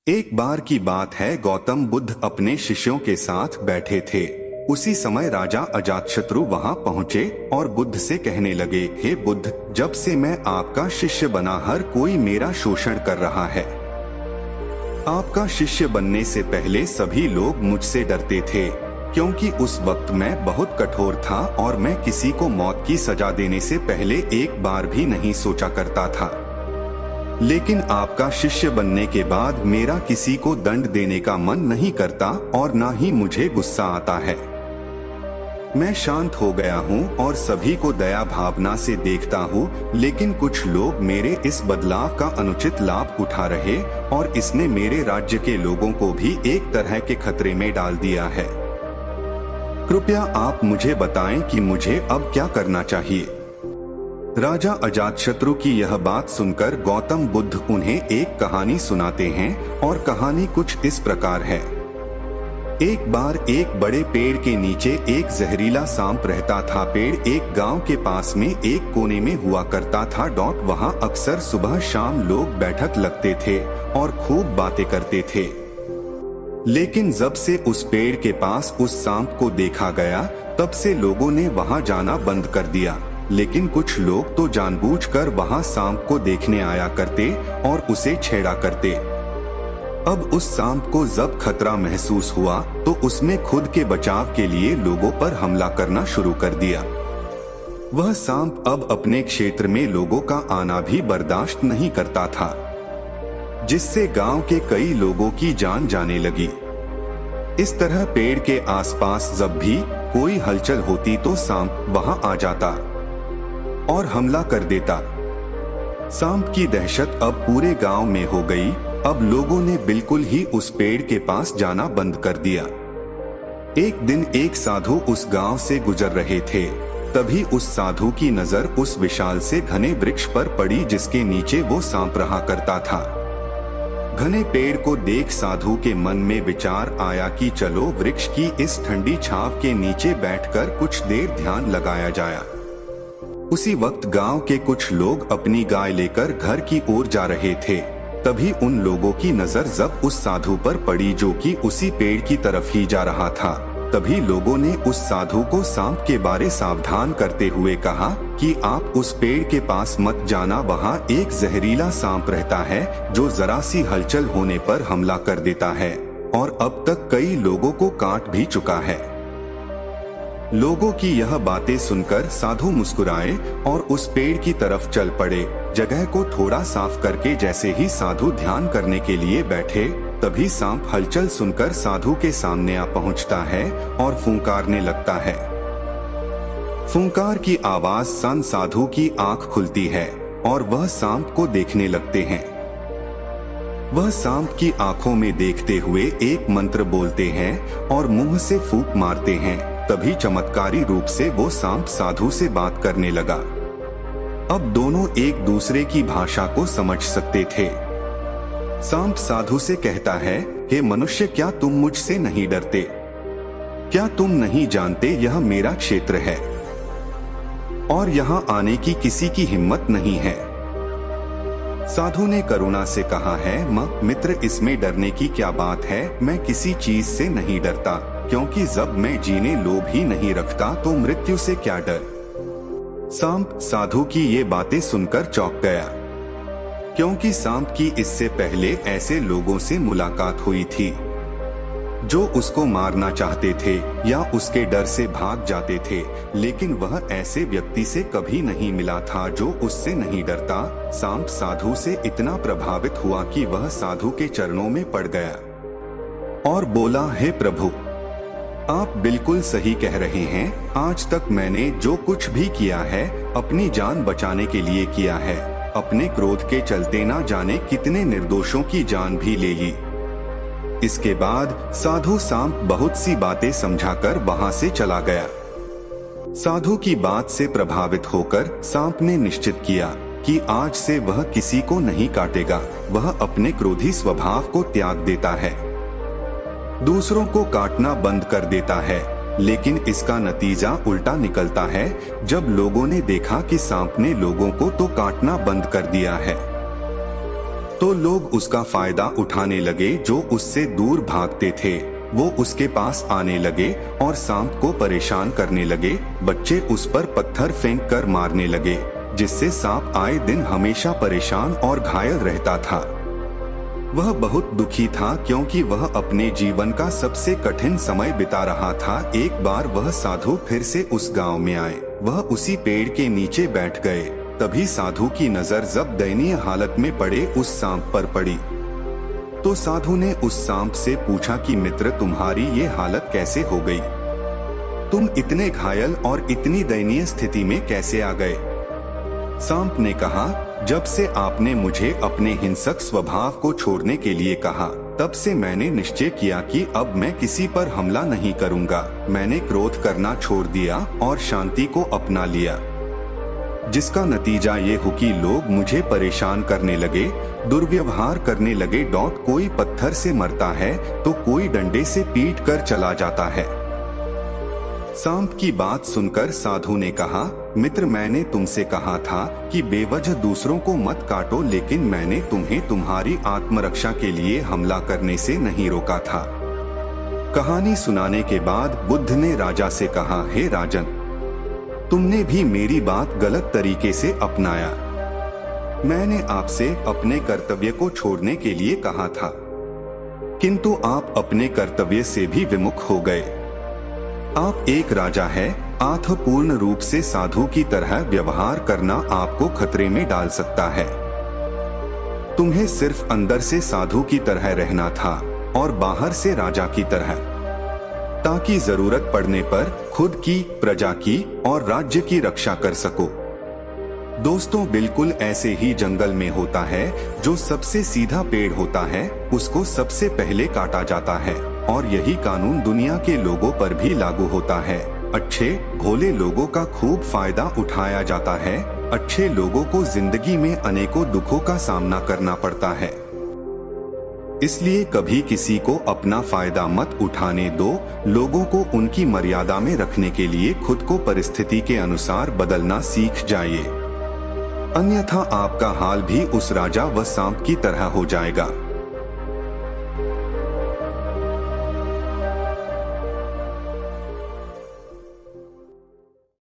एक बार की बात है, गौतम बुद्ध अपने शिष्यों के साथ बैठे थे। उसी समय राजा अजातशत्रु वहां पहुंचे और बुद्ध से कहने लगे, हे बुद्ध, जब से मैं आपका शिष्य बना हर कोई मेरा शोषण कर रहा है। आपका शिष्य बनने से पहले सभी लोग मुझसे डरते थे, क्योंकि उस वक्त मैं बहुत कठोर था और मैं किसी को मौत की सजा देने से पहले एक बार भी नहीं सोचा करता था। लेकिन आपका शिष्य बनने के बाद मेरा किसी को दंड देने का मन नहीं करता और ना ही मुझे गुस्सा आता है। मैं शांत हो गया हूँ और सभी को दया भावना से देखता हूँ, लेकिन कुछ लोग मेरे इस बदलाव का अनुचित लाभ उठा रहे और इसने मेरे राज्य के लोगों को भी एक तरह के खतरे में डाल दिया है। कृपया आप मुझे बताएं कि मुझे अब क्या करना चाहिए। राजा अजातशत्रु की यह बात सुनकर गौतम बुद्ध उन्हें एक कहानी सुनाते हैं और कहानी कुछ इस प्रकार है। एक बार एक बड़े पेड़ के नीचे एक जहरीला सांप रहता था। पेड़ एक गांव के पास में एक कोने में हुआ करता था। वहां अक्सर सुबह शाम लोग बैठक लगते थे और खूब बातें करते थे। लेकिन जब से उस पेड़ के पास उस सांप को देखा गया, तब से लोगों ने वहां जाना बंद कर दिया। लेकिन कुछ लोग तो जानबूझकर वहां सांप को देखने आया करते और उसे छेड़ा करते। अब उस सांप को जब खतरा महसूस हुआ तो उसने खुद के बचाव के लिए लोगों पर हमला करना शुरू कर दिया। वह सांप अब अपने क्षेत्र में लोगों का आना भी बर्दाश्त नहीं करता था, जिससे गांव के कई लोगों की जान जाने लगी। इस तरह पेड़ के आसपास जब भी कोई हलचल होती तो सांप वहां आ जाता और हमला कर देता। सांप की दहशत अब पूरे गांव में हो गई। अब लोगों ने बिल्कुल ही उस पेड़ के पास जाना बंद कर दिया। एक दिन एक साधु उस गांव से गुजर रहे थे। तभी उस साधु की नजर उस विशाल से घने वृक्ष पर पड़ी, जिसके नीचे वो सांप रहा करता था। घने पेड़ को देख साधु के मन में विचार आया कि चलो वृक्ष की इस ठंडी छांव के नीचे बैठकर कुछ देर ध्यान लगाया जाए। उसी वक्त गांव के कुछ लोग अपनी गाय लेकर घर की ओर जा रहे थे। तभी उन लोगों की नजर जब उस साधु पर पड़ी, जो कि उसी पेड़ की तरफ ही जा रहा था। तभी लोगों ने उस साधु को सांप के बारे सावधान करते हुए कहा कि आप उस पेड़ के पास मत जाना, वहां एक जहरीला सांप रहता है जो जरा सी हलचल होने पर हमला कर देता है और अब तक कई लोगों को काट भी चुका है। लोगों की यह बातें सुनकर साधु मुस्कुराए और उस पेड़ की तरफ चल पड़े। जगह को थोड़ा साफ करके जैसे ही साधु ध्यान करने के लिए बैठे, तभी सांप हलचल सुनकर साधु के सामने आ पहुंचता है और फुंकारने लगता है। फुंकार की आवाज सन साधु की आंख खुलती है और वह सांप को देखने लगते हैं। वह सांप की आंखों में देखते हुए एक मंत्र बोलते हैं और मुंह से फूंक मारते हैं। तभी चमत्कारी रूप से वो सांप साधु से बात करने लगा। अब दोनों एक दूसरे की भाषा को समझ सकते थे। सांप साधु से कहता है, हे मनुष्य, क्या तुम मुझसे नहीं डरते? क्या तुम नहीं जानते यह मेरा क्षेत्र है और यहाँ आने की किसी की हिम्मत नहीं है? साधु ने करुणा से कहा है, मित्र, इसमें डरने की क्या बात है? मैं किसी चीज से नहीं डरता, क्योंकि जब मैं जीने लोभ ही नहीं रखता तो मृत्यु से क्या डर। सांप साधु की ये बातें सुनकर चौंक गया, क्योंकि सांप की इससे पहले ऐसे लोगों से मुलाकात हुई थी जो उसको मारना चाहते थे या उसके डर से भाग जाते थे, लेकिन वह ऐसे व्यक्ति से कभी नहीं मिला था जो उससे नहीं डरता। सांप साधु से इतना प्रभावित हुआ कि वह साधु के चरणों में पड़ गया और बोला, हे प्रभु, आप बिल्कुल सही कह रहे हैं। आज तक मैंने जो कुछ भी किया है अपनी जान बचाने के लिए किया है। अपने क्रोध के चलते ना जाने कितने निर्दोषों की जान भी ले ली। इसके बाद साधु सांप बहुत सी बातें समझाकर वहां से चला गया। साधु की बात से प्रभावित होकर सांप ने निश्चित किया कि आज से वह किसी को नहीं काटेगा। वह अपने क्रोधी स्वभाव को त्याग देता है, दूसरों को काटना बंद कर देता है। लेकिन इसका नतीजा उल्टा निकलता है। जब लोगों ने देखा कि सांप ने लोगों को तो काटना बंद कर दिया है, तो लोग उसका फायदा उठाने लगे जो उससे दूर भागते थे। वो उसके पास आने लगे और सांप को परेशान करने लगे। बच्चे उस पर पत्थर फेंक कर मारने लगे, जिससे सांप आए दिन हमेशा परेशान और घायल रहता था। वह बहुत दुखी था क्योंकि वह अपने जीवन का सबसे कठिन समय बिता रहा था। एक बार वह साधु फिर से उस गांव में आए। वह उसी पेड़ के नीचे बैठ गए। तभी साधु की नजर जब दयनीय हालत में पड़े उस सांप पर पड़ी। तो साधु ने उस सांप से पूछा कि मित्र, तुम्हारी ये हालत कैसे हो गई? तुम इतने घायल और इतनी दयनीय स्थिति में कैसे आ गए? सांप ने कहा, जब से आपने मुझे अपने हिंसक स्वभाव को छोड़ने के लिए कहा, तब से मैंने निश्चय किया कि अब मैं किसी पर हमला नहीं करूंगा। मैंने क्रोध करना छोड़ दिया और शांति को अपना लिया, जिसका नतीजा ये हो कि लोग मुझे परेशान करने लगे, दुर्व्यवहार करने लगे। कोई पत्थर से मरता है तो कोई डंडे से पीट कर चला जाता है। सांप की बात सुनकर साधु ने कहा, मित्र, मैंने तुमसे कहा था कि बेवजह दूसरों को मत काटो, लेकिन मैंने तुम्हें तुम्हारी आत्मरक्षा के लिए हमला करने से नहीं रोका था। कहानी सुनाने के बाद बुद्ध ने राजा से कहा, हे राजन, तुमने भी मेरी बात गलत तरीके से अपनाया। मैंने आपसे अपने कर्तव्य को छोड़ने के लिए कहा था, किंतु आप अपने कर्तव्य से भी विमुख हो गए। आप एक राजा है, अतः पूर्ण रूप से साधु की तरह व्यवहार करना आपको खतरे में डाल सकता है। तुम्हें सिर्फ अंदर से साधु की तरह रहना था और बाहर से राजा की तरह, ताकि जरूरत पड़ने पर खुद की, प्रजा की और राज्य की रक्षा कर सको। दोस्तों, बिल्कुल ऐसे ही जंगल में होता है, जो सबसे सीधा पेड़ होता है उसको सबसे पहले काटा जाता है, और यही कानून दुनिया के लोगों पर भी लागू होता है। अच्छे भोले लोगों का खूब फायदा उठाया जाता है। अच्छे लोगों को जिंदगी में अनेकों दुखों का सामना करना पड़ता है, इसलिए कभी किसी को अपना फायदा मत उठाने दो। लोगों को उनकी मर्यादा में रखने के लिए खुद को परिस्थिति के अनुसार बदलना सीख जाइए, अन्यथा आपका हाल भी उस राजा व सांप की तरह हो जाएगा।